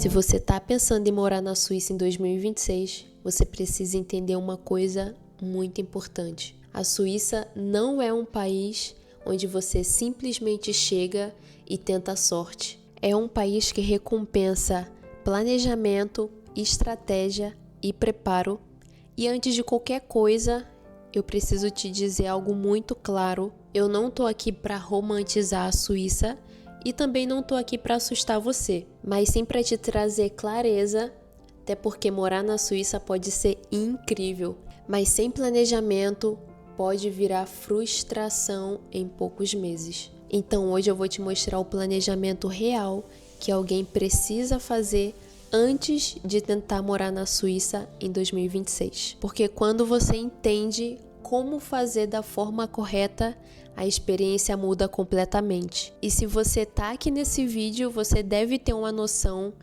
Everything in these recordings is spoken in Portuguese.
Se você está pensando em morar na Suíça em 2026, você precisa entender uma coisa muito importante. A Suíça não é um país onde você simplesmente chega e tenta a sorte. É um país que recompensa planejamento, estratégia e preparo. E antes de qualquer coisa, eu preciso te dizer algo muito claro. Eu não estou aqui para romantizar a Suíça e também não estou aqui para assustar você, mas sim para te trazer clareza, até porque morar na Suíça pode ser incrível, mas sem planejamento pode virar frustração em poucos meses. Então hoje eu vou te mostrar o planejamento real que alguém precisa fazer antes de tentar morar na Suíça em 2026. Porque quando você entende como fazer da forma correta, a experiência muda completamente. E se você tá aqui nesse vídeo, você deve ter uma noção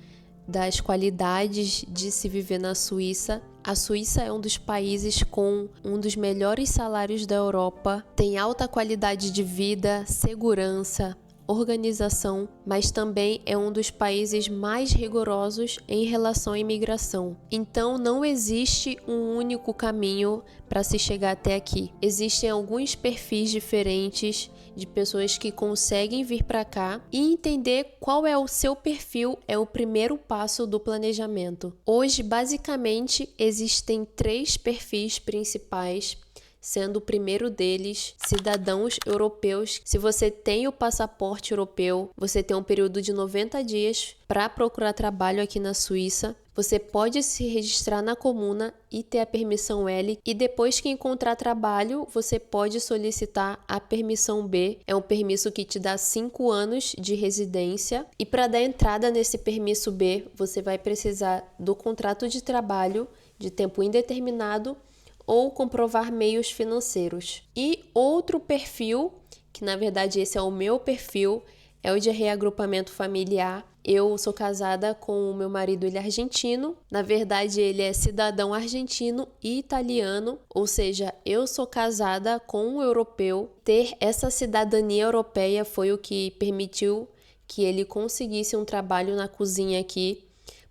das qualidades de se viver na Suíça. A Suíça é um dos países com um dos melhores salários da Europa, tem alta qualidade de vida, segurança, organização, mas também é um dos países mais rigorosos em relação à imigração. Então não existe um único caminho para se chegar até aqui. Existem alguns perfis diferentes de pessoas que conseguem vir para cá, e entender qual é o seu perfil é o primeiro passo do planejamento. Hoje, basicamente, existem 3 perfis principais, sendo o primeiro deles cidadãos europeus. Se você tem o passaporte europeu, você tem um período de 90 dias para procurar trabalho aqui na Suíça. Você pode se registrar na comuna e ter a permissão L, e depois que encontrar trabalho, você pode solicitar a permissão B. É um permisso que te dá 5 anos de residência, e para dar entrada nesse permisso B, você vai precisar do contrato de trabalho de tempo indeterminado ou comprovar meios financeiros. E outro perfil, que na verdade esse é o meu perfil, é o de reagrupamento familiar. Eu sou casada com o meu marido, ele é argentino. Na verdade, ele é cidadão argentino e italiano, ou seja, eu sou casada com um europeu. Ter essa cidadania europeia foi o que permitiu que ele conseguisse um trabalho na cozinha aqui,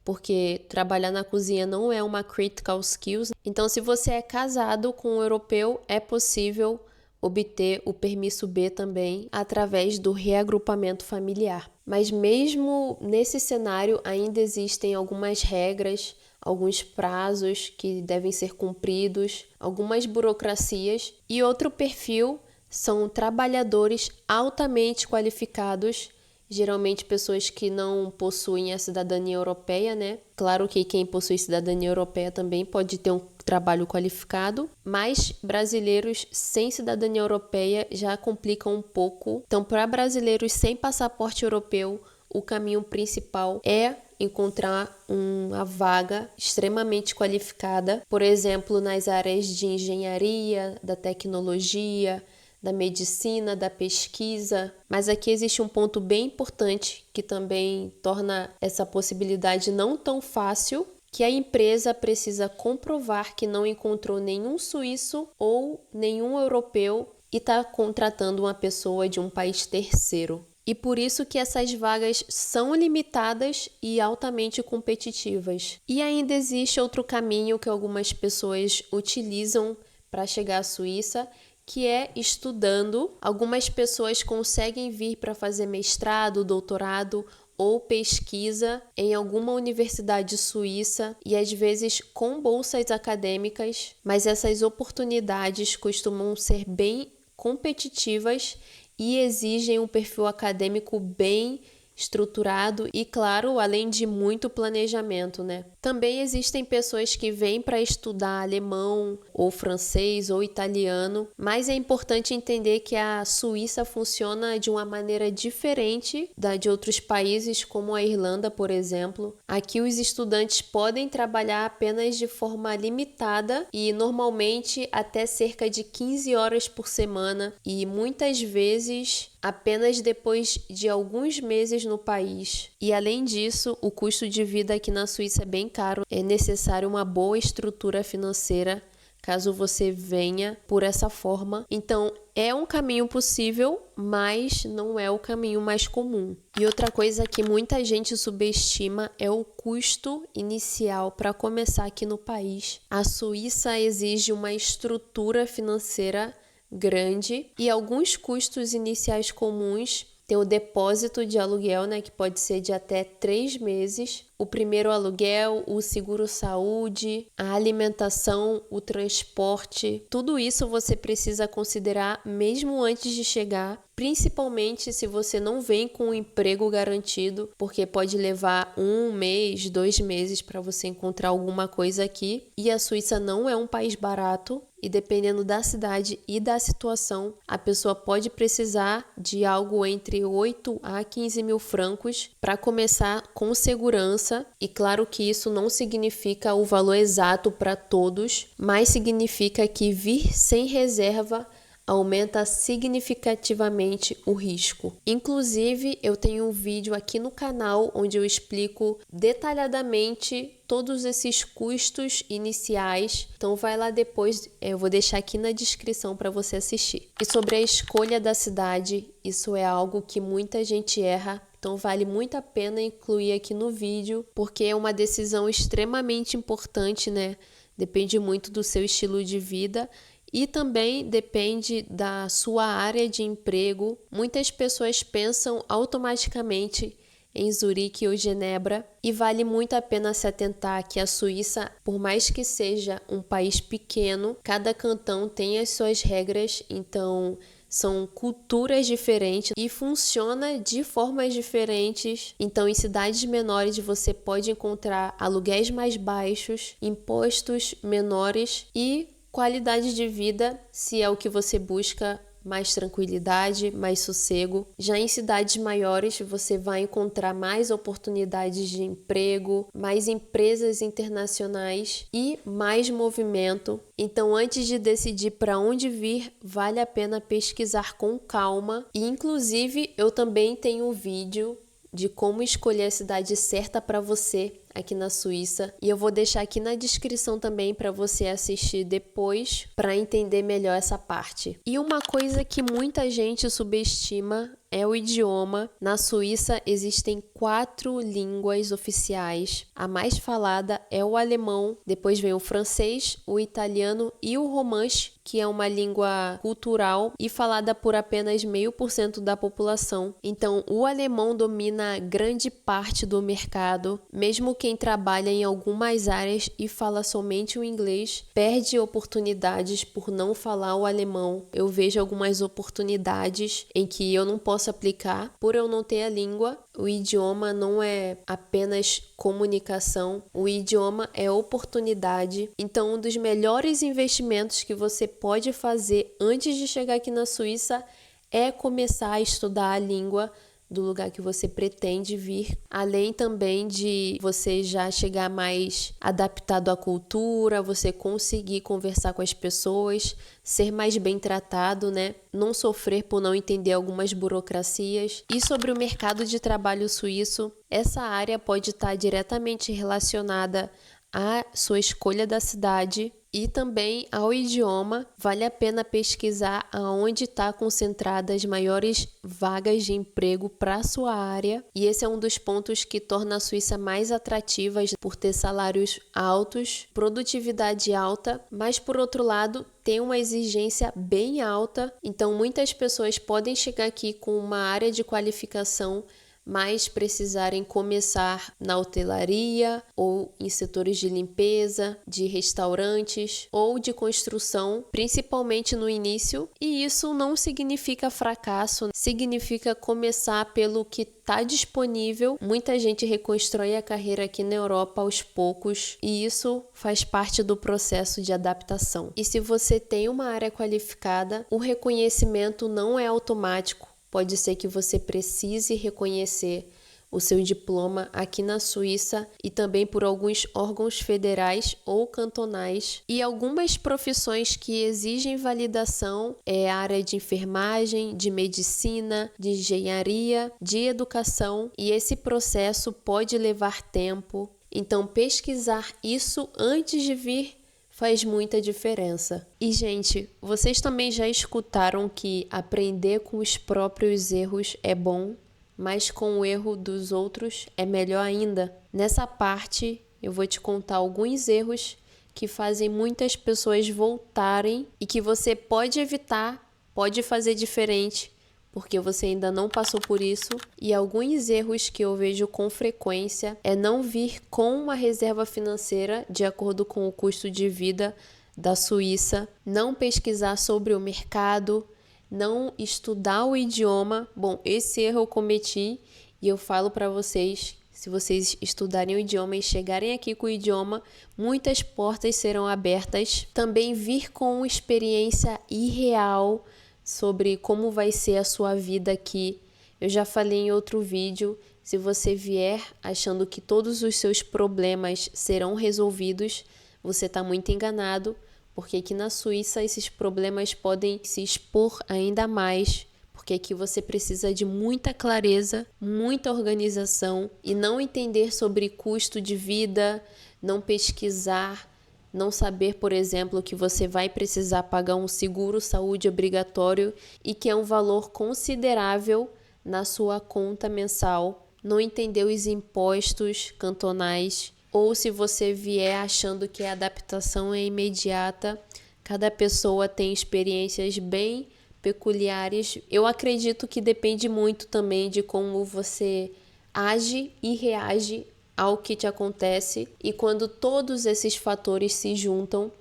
porque trabalhar na cozinha não é uma critical skills. Então, se você é casado com um europeu, é possível obter o permisso B também através do reagrupamento familiar. Mas mesmo nesse cenário, ainda existem algumas regras, alguns prazos que devem ser cumpridos, algumas burocracias. E outro perfil são trabalhadores altamente qualificados, geralmente pessoas que não possuem a cidadania europeia, né? Claro que quem possui cidadania europeia também pode ter um trabalho qualificado, mas brasileiros sem cidadania europeia já complicam um pouco. Então, para brasileiros sem passaporte europeu, o caminho principal é encontrar uma vaga extremamente qualificada, por exemplo, nas áreas de engenharia, da tecnologia, da medicina, da pesquisa. Mas aqui existe um ponto bem importante que também torna essa possibilidade não tão fácil, que a empresa precisa comprovar que não encontrou nenhum suíço ou nenhum europeu e está contratando uma pessoa de um país terceiro. E por isso que essas vagas são limitadas e altamente competitivas. E ainda existe outro caminho que algumas pessoas utilizam para chegar à Suíça, que é estudando. Algumas pessoas conseguem vir para fazer mestrado, doutorado ou pesquisa em alguma universidade suíça, e às vezes com bolsas acadêmicas, mas essas oportunidades costumam ser bem competitivas e exigem um perfil acadêmico bem estruturado e, claro, além de muito planejamento, né? Também existem pessoas que vêm para estudar alemão ou francês ou italiano, mas é importante entender que a Suíça funciona de uma maneira diferente da de outros países, como a Irlanda, por exemplo. Aqui os estudantes podem trabalhar apenas de forma limitada e normalmente até cerca de 15 horas por semana, e muitas vezes apenas depois de alguns meses no país. E além disso, o custo de vida aqui na Suíça é bem caro. É necessário uma boa estrutura financeira caso você venha por essa forma. Então, é um caminho possível, mas não é o caminho mais comum. E outra coisa que muita gente subestima é o custo inicial para começar aqui no país. A Suíça exige uma estrutura financeira grande e alguns custos iniciais comuns. Tem o depósito de aluguel, né, que pode ser de até 3 meses. O primeiro aluguel, o seguro-saúde, a alimentação, o transporte. Tudo isso você precisa considerar mesmo antes de chegar, principalmente se você não vem com um emprego garantido, porque pode levar 1 mês, 2 meses para você encontrar alguma coisa aqui. E a Suíça não é um país barato. E dependendo da cidade e da situação, a pessoa pode precisar de algo entre 8 a 15 mil francos para começar com segurança. E claro que isso não significa o valor exato para todos, mas significa que vir sem reserva aumenta significativamente o risco. Inclusive, eu tenho um vídeo aqui no canal onde eu explico detalhadamente todos esses custos iniciais. Então vai lá depois, eu vou deixar aqui na descrição para você assistir. E sobre a escolha da cidade, isso é algo que muita gente erra. Então vale muito a pena incluir aqui no vídeo, porque é uma decisão extremamente importante, né? Depende muito do seu estilo de vida. E também depende da sua área de emprego. Muitas pessoas pensam automaticamente em Zurique ou Genebra e vale muito a pena se atentar que a Suíça, por mais que seja um país pequeno, cada cantão tem as suas regras, então são culturas diferentes e funciona de formas diferentes. Então, em cidades menores você pode encontrar aluguéis mais baixos, impostos menores e qualidade de vida, se é o que você busca, mais tranquilidade, mais sossego. Já em cidades maiores, você vai encontrar mais oportunidades de emprego, mais empresas internacionais e mais movimento. Então, antes de decidir para onde vir, vale a pena pesquisar com calma. E, inclusive, eu também tenho um vídeo de como escolher a cidade certa para você aqui na Suíça, e eu vou deixar aqui na descrição também para você assistir depois para entender melhor essa parte. E uma coisa que muita gente subestima é o idioma. Na Suíça existem 4 línguas oficiais. A mais falada é o alemão, depois vem o francês, o italiano e o romanche, que é uma língua cultural e falada por apenas 0,5% da população. Então, o alemão domina grande parte do mercado. Mesmo quem trabalha em algumas áreas e fala somente o inglês, perde oportunidades por não falar o alemão. Eu vejo algumas oportunidades em que eu não posso aplicar por eu não ter a língua. O idioma não é apenas comunicação, o idioma é oportunidade. Então, um dos melhores investimentos que você pode fazer antes de chegar aqui na Suíça é começar a estudar a língua do lugar que você pretende vir, além também de você já chegar mais adaptado à cultura, você conseguir conversar com as pessoas, ser mais bem tratado, né? Não sofrer por não entender algumas burocracias. E sobre o mercado de trabalho suíço, essa área pode estar diretamente relacionada à sua escolha da cidade e também ao idioma. Vale a pena pesquisar aonde está concentrada as maiores vagas de emprego para a sua área. E esse é um dos pontos que torna a Suíça mais atrativa por ter salários altos, produtividade alta, mas por outro lado tem uma exigência bem alta. Então muitas pessoas podem chegar aqui com uma área de qualificação, mas precisarem começar na hotelaria ou em setores de limpeza, de restaurantes ou de construção, principalmente no início. E isso não significa fracasso, significa começar pelo que está disponível. Muita gente reconstrói a carreira aqui na Europa aos poucos e isso faz parte do processo de adaptação. E se você tem uma área qualificada, o reconhecimento não é automático. Pode ser que você precise reconhecer o seu diploma aqui na Suíça e também por alguns órgãos federais ou cantonais. E algumas profissões que exigem validação é a área de enfermagem, de medicina, de engenharia, de educação, e esse processo pode levar tempo. Então, pesquisar isso antes de vir faz muita diferença. E, gente, vocês também já escutaram que aprender com os próprios erros é bom, mas com o erro dos outros é melhor ainda? Nessa parte, eu vou te contar alguns erros que fazem muitas pessoas voltarem e que você pode evitar, pode fazer diferente, porque você ainda não passou por isso. E alguns erros que eu vejo com frequência é não vir com uma reserva financeira de acordo com o custo de vida da Suíça, não pesquisar sobre o mercado, não estudar o idioma. Bom, esse erro eu cometi e eu falo para vocês, se vocês estudarem o idioma e chegarem aqui com o idioma, muitas portas serão abertas. Também vir com experiência irreal sobre como vai ser a sua vida aqui. Eu já falei em outro vídeo, se você vier achando que todos os seus problemas serão resolvidos, você está muito enganado, porque aqui na Suíça esses problemas podem se expor ainda mais, porque aqui você precisa de muita clareza, muita organização e não entender sobre custo de vida, não pesquisar, não saber, por exemplo, que você vai precisar pagar um seguro saúde obrigatório e que é um valor considerável na sua conta mensal, não entender os impostos cantonais, ou se você vier achando que a adaptação é imediata, cada pessoa tem experiências bem peculiares. Eu acredito que depende muito também de como você age e reage ao que te acontece, e quando todos esses fatores se juntam,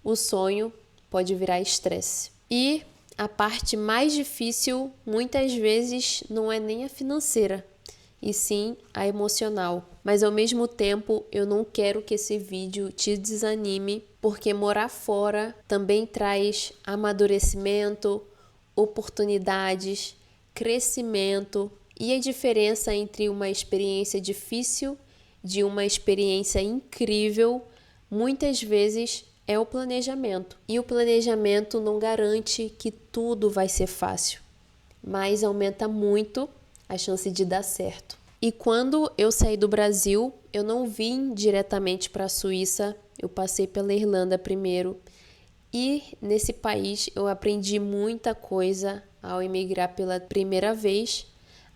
o sonho pode virar estresse. E a parte mais difícil, muitas vezes, não é nem a financeira, e sim a emocional. Mas ao mesmo tempo, eu não quero que esse vídeo te desanime, porque morar fora também traz amadurecimento, oportunidades, crescimento, e a diferença entre uma experiência difícil de uma experiência incrível, muitas vezes é o planejamento. E o planejamento não garante que tudo vai ser fácil, mas aumenta muito a chance de dar certo. E quando eu saí do Brasil, eu não vim diretamente para a Suíça, eu passei pela Irlanda primeiro. E nesse país eu aprendi muita coisa ao emigrar pela primeira vez.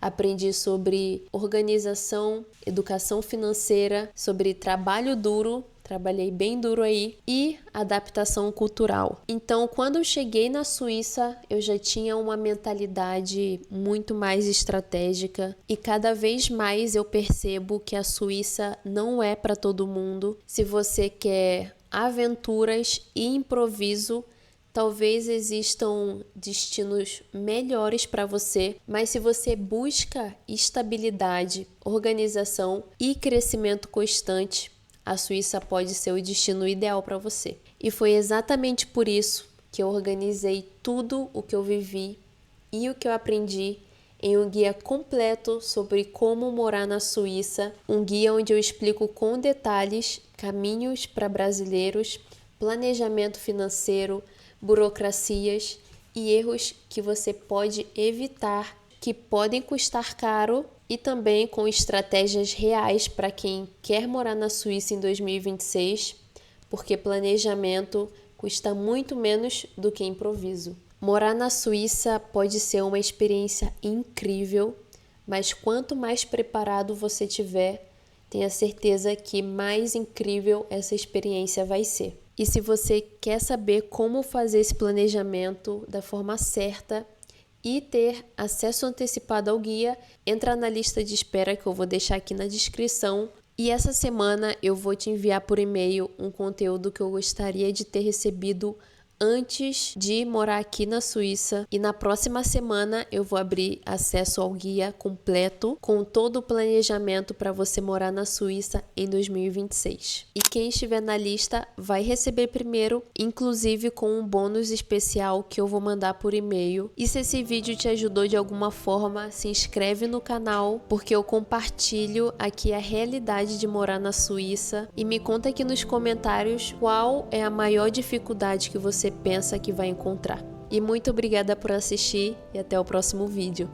Aprendi sobre organização, educação financeira, sobre trabalho duro, trabalhei bem duro aí, e adaptação cultural. Então, quando eu cheguei na Suíça, eu já tinha uma mentalidade muito mais estratégica e cada vez mais eu percebo que a Suíça não é para todo mundo. Se você quer aventuras e improviso, talvez existam destinos melhores para você, mas se você busca estabilidade, organização e crescimento constante, a Suíça pode ser o destino ideal para você. E foi exatamente por isso que eu organizei tudo o que eu vivi e o que eu aprendi em um guia completo sobre como morar na Suíça, um guia onde eu explico com detalhes caminhos para brasileiros, planejamento financeiro, burocracias e erros que você pode evitar, que podem custar caro, e também com estratégias reais para quem quer morar na Suíça em 2026, porque planejamento custa muito menos do que improviso. Morar na Suíça pode ser uma experiência incrível, mas quanto mais preparado você tiver, tenha certeza que mais incrível essa experiência vai ser. E se você quer saber como fazer esse planejamento da forma certa e ter acesso antecipado ao guia, entra na lista de espera que eu vou deixar aqui na descrição. E essa semana eu vou te enviar por e-mail um conteúdo que eu gostaria de ter recebido antes de morar aqui na Suíça, e na próxima semana eu vou abrir acesso ao guia completo com todo o planejamento para você morar na Suíça em 2026. E quem estiver na lista vai receber primeiro, inclusive com um bônus especial que eu vou mandar por e-mail. E se esse vídeo te ajudou de alguma forma, se inscreve no canal, porque eu compartilho aqui a realidade de morar na Suíça, e me conta aqui nos comentários qual é a maior dificuldade que você pensa que vai encontrar. E muito obrigada por assistir e até o próximo vídeo.